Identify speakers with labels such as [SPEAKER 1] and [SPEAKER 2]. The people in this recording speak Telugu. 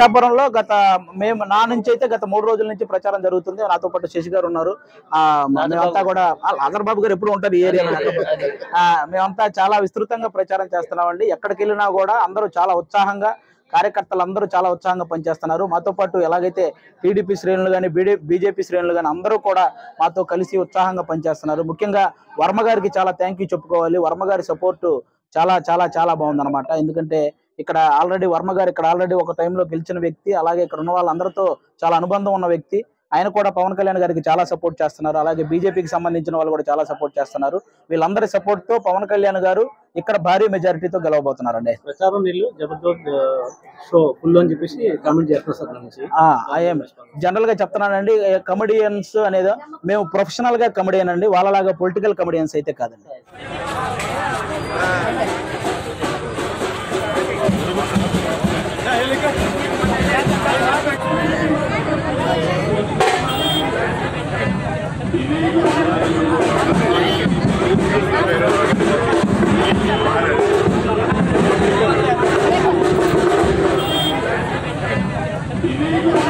[SPEAKER 1] పిఠాపురంలో నా నుంచి అయితే గత 3 రోజుల నుంచి ప్రచారం జరుగుతుంది. నాతో పాటు శశి గారు ఉన్నారు. మేమంతా కూడా ఆదర్ బాబు గారు ఎప్పుడు ఉంటారు ఈ ఏరియాలో. మేమంతా చాలా విస్తృతంగా ప్రచారం చేస్తున్నామండి. ఎక్కడికి వెళ్ళినా కూడా అందరూ చాలా ఉత్సాహంగా, కార్యకర్తలు అందరూ చాలా ఉత్సాహంగా పనిచేస్తున్నారు. మాతో పాటు ఎలాగైతే టీడీపీ శ్రేణులు కానీ బీజేపీ శ్రేణులు కానీ అందరూ కూడా మాతో కలిసి ఉత్సాహంగా పనిచేస్తున్నారు. ముఖ్యంగా వర్మ గారికి చాలా థ్యాంక్ యూ చెప్పుకోవాలి. వర్మ గారి సపోర్టు చాలా చాలా చాలా బాగుందన్నమాట. ఎందుకంటే ఇక్కడ ఆల్రెడీ వర్మ గారు ఆల్రెడీ ఒక టైంలో గెలిచిన వ్యక్తి. అలాగే ఇక్కడ ఉన్న వాళ్ళందరితో చాలా అనుబంధం ఉన్న వ్యక్తి. ఆయన కూడా పవన్ కళ్యాణ్ గారికి చాలా సపోర్ట్ చేస్తున్నారు. అలాగే బీజేపీకి సంబంధించిన వాళ్ళు కూడా చాలా సపోర్ట్ చేస్తున్నారు. వీళ్ళందరి సపోర్ట్ తో పవన్ కళ్యాణ్ గారు ఇక్కడ భారీ మెజారిటీతో గెలవబోతున్నారండి.
[SPEAKER 2] ప్రచారం నీళ్ళు జబర్దస్త్ షో ఫుల్ అని చెప్పేసి కామెంట్ చేస్తున్నారు.
[SPEAKER 1] జనరల్ గా చెప్తున్నానండి, కమెడియన్స్ అనేది మేము ప్రొఫెషనల్ గా కమెడియన్ అండి, వాళ్ళలాగా పొలిటికల్ కమెడియన్స్ అయితే కాదండి.
[SPEAKER 3] Thank you.